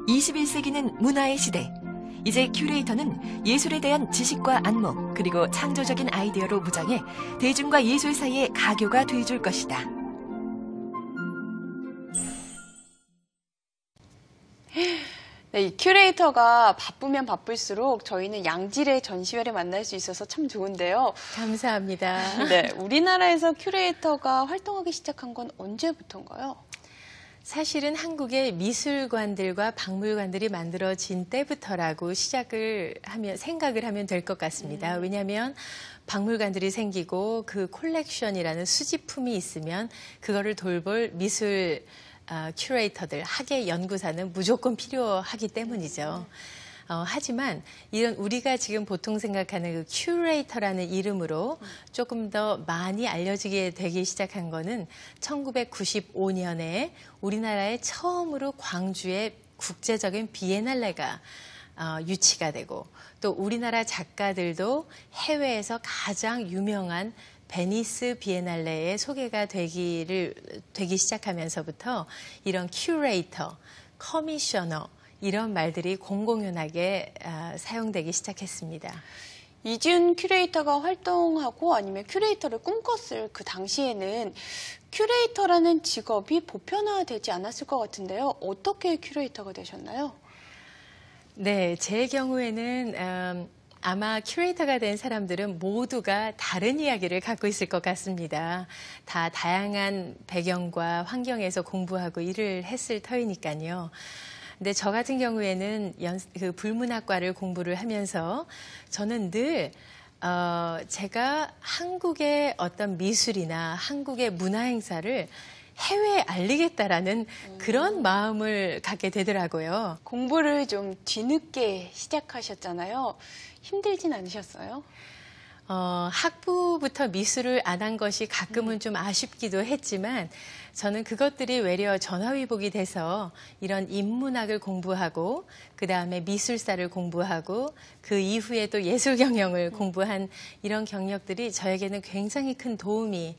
21세기는 문화의 시대. 이제 큐레이터는 예술에 대한 지식과 안목, 그리고 창조적인 아이디어로 무장해 대중과 예술 사이의 가교가 돼줄 것이다. 네, 이 큐레이터가 바쁘면 바쁠수록 저희는 양질의 전시회를 만날 수 있어서 참 좋은데요. 감사합니다. 네, 우리나라에서 큐레이터가 활동하기 시작한 건 언제부터인가요? 사실은 한국의 미술관들과 박물관들이 만들어진 때부터라고 생각을 하면 될 것 같습니다. 왜냐하면 박물관들이 생기고 그 콜렉션이라는 수집품이 있으면 그거를 돌볼 미술 큐레이터들, 학예 연구사는 무조건 필요하기 때문이죠. 하지만 이런 우리가 지금 보통 생각하는 그 큐레이터라는 이름으로 조금 더 많이 알려지게 되기 시작한 거는 1995년에 우리나라에 처음으로 광주에 국제적인 비엔날레가 유치가 되고, 또 우리나라 작가들도 해외에서 가장 유명한 베니스 비엔날레에 소개가 되기 시작하면서부터 이런 큐레이터, 커미셔너 이런 말들이 공공연하게 사용되기 시작했습니다. 이지훈 큐레이터가 활동하고 아니면 큐레이터를 꿈꿨을 그 당시에는 큐레이터라는 직업이 보편화되지 않았을 것 같은데요. 어떻게 큐레이터가 되셨나요? 네, 제 경우에는 아마 큐레이터가 된 사람들은 모두가 다른 이야기를 갖고 있을 것 같습니다. 다 다양한 배경과 환경에서 공부하고 일을 했을 터이니까요. 근데 저 같은 경우에는 불문학과를 공부를 하면서 저는 늘 제가 한국의 어떤 미술이나 한국의 문화 행사를 해외에 알리겠다라는 그런 마음을 갖게 되더라고요. 공부를 좀 뒤늦게 시작하셨잖아요. 힘들진 않으셨어요? 학부부터 미술을 안 한 것이 가끔은 좀 아쉽기도 했지만 저는 그것들이 외려 전화위복이 돼서 이런 인문학을 공부하고 그 다음에 미술사를 공부하고 그 이후에 또 예술 경영을 공부한 이런 경력들이 저에게는 굉장히 큰 도움이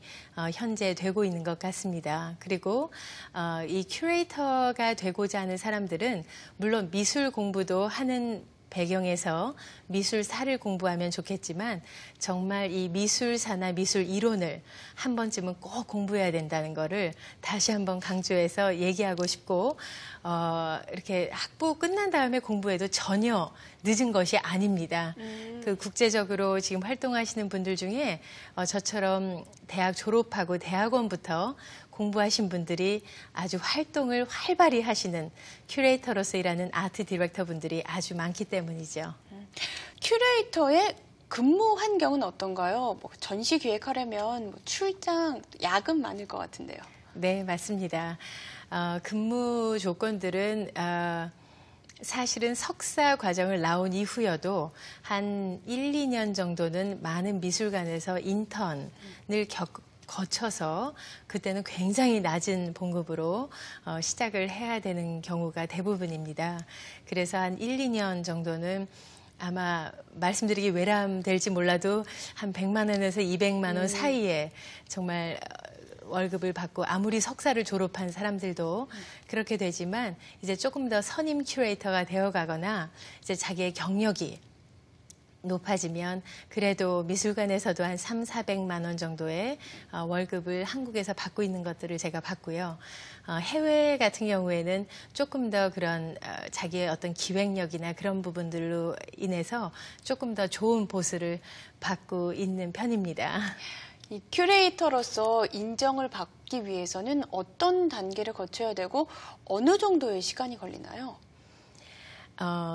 현재 되고 있는 것 같습니다. 그리고 이 큐레이터가 되고자 하는 사람들은 물론 미술 공부도 하는 배경에서 미술사를 공부하면 좋겠지만 정말 이 미술사나 미술 이론을 한 번쯤은 꼭 공부해야 된다는 거를 다시 한번 강조해서 얘기하고 싶고, 이렇게 학부 끝난 다음에 공부해도 전혀 늦은 것이 아닙니다. 그 국제적으로 지금 활동하시는 분들 중에 저처럼 대학 졸업하고 대학원부터 공부하신 분들이 아주 활동을 활발히 하시는 큐레이터로서 일하는 아트 디렉터 분들이 아주 많기 때문이죠. 큐레이터의 근무 환경은 어떤가요? 뭐 전시 기획하려면 출장, 야근 많을 것 같은데요. 네, 맞습니다. 근무 조건들은 사실은 석사 과정을 나온 이후여도 한 1, 2년 정도는 많은 미술관에서 인턴을 거쳐서 그때는 굉장히 낮은 봉급으로 시작을 해야 되는 경우가 대부분입니다. 그래서 한 1, 2년 정도는 아마 말씀드리기 외람될지 몰라도 한 100만 원에서 200만 원 사이에 정말 월급을 받고, 아무리 석사를 졸업한 사람들도 그렇게 되지만 이제 조금 더 선임 큐레이터가 되어가거나 이제 자기의 경력이 높아지면 그래도 미술관에서도 한 3, 400만 원 정도의 월급을 한국에서 받고 있는 것들을 제가 봤고요. 해외 같은 경우에는 조금 더 그런 자기의 어떤 기획력이나 그런 부분들로 인해서 조금 더 좋은 보수를 받고 있는 편입니다. 이 큐레이터로서 인정을 받기 위해서는 어떤 단계를 거쳐야 되고 어느 정도의 시간이 걸리나요?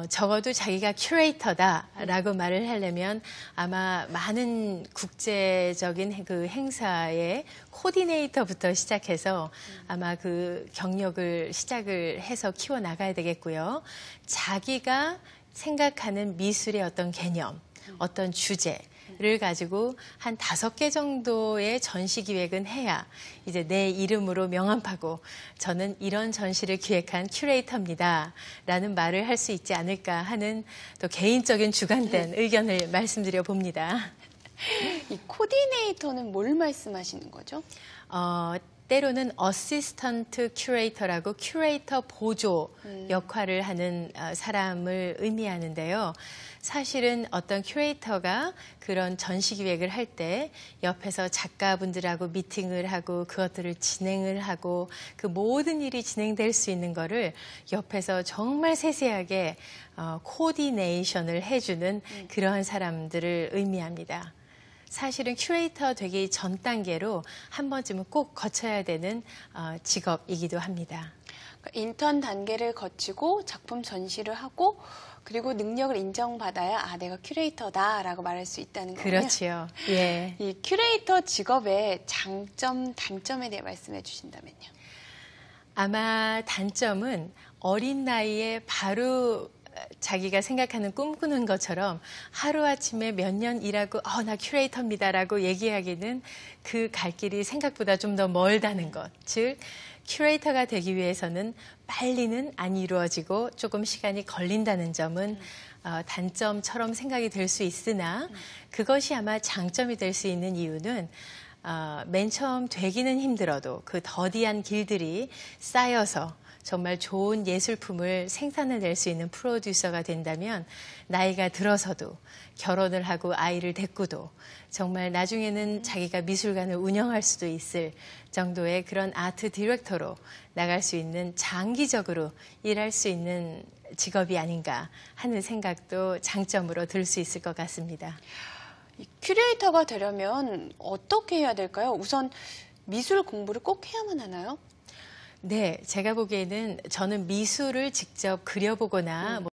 적어도 자기가 큐레이터다라고 말을 하려면 아마 많은 국제적인 그 행사의 코디네이터부터 시작해서 아마 그 경력을 시작을 해서 키워나가야 되겠고요. 자기가 생각하는 미술의 어떤 개념, 어떤 주제를 가지고 한 5개 정도의 전시 기획은 해야 이제 내 이름으로 명함파고 저는 이런 전시를 기획한 큐레이터입니다 라는 말을 할 수 있지 않을까 하는 또 개인적인 주관된 의견을 말씀드려 봅니다. 이 코디네이터는 뭘 말씀하시는 거죠? 때로는 어시스턴트 큐레이터라고 큐레이터 보조 역할을 하는 사람을 의미하는데요. 사실은 어떤 큐레이터가 그런 전시 기획을 할 때 옆에서 작가분들하고 미팅을 하고 그것들을 진행을 하고 그 모든 일이 진행될 수 있는 거를 옆에서 정말 세세하게 코디네이션을 해주는 그러한 사람들을 의미합니다. 사실은 큐레이터 되기 전 단계로 한 번쯤은 꼭 거쳐야 되는 직업이기도 합니다. 인턴 단계를 거치고 작품 전시를 하고 그리고 능력을 인정받아야 내가 큐레이터다라고 말할 수 있다는 거예요. 그렇지요. 예. 이 큐레이터 직업의 장점, 단점에 대해 말씀해 주신다면요. 아마 단점은 어린 나이에 바로 자기가 생각하는 꿈꾸는 것처럼 하루아침에 몇 년 일하고 나 큐레이터입니다라고 얘기하기는 그 갈 길이 생각보다 좀 더 멀다는 것. 즉 큐레이터가 되기 위해서는 빨리는 안 이루어지고 조금 시간이 걸린다는 점은 단점처럼 생각이 될 수 있으나 그것이 아마 장점이 될 수 있는 이유는 맨 처음 되기는 힘들어도 그 더디한 길들이 쌓여서 정말 좋은 예술품을 생산해낼 수 있는 프로듀서가 된다면 나이가 들어서도 결혼을 하고 아이를 데리고도 정말 나중에는 자기가 미술관을 운영할 수도 있을 정도의 그런 아트 디렉터로 나갈 수 있는 장기적으로 일할 수 있는 직업이 아닌가 하는 생각도 장점으로 들 수 있을 것 같습니다. 큐레이터가 되려면 어떻게 해야 될까요? 우선 미술 공부를 꼭 해야만 하나요? 네, 제가 보기에는 저는 미술을 직접 그려보거나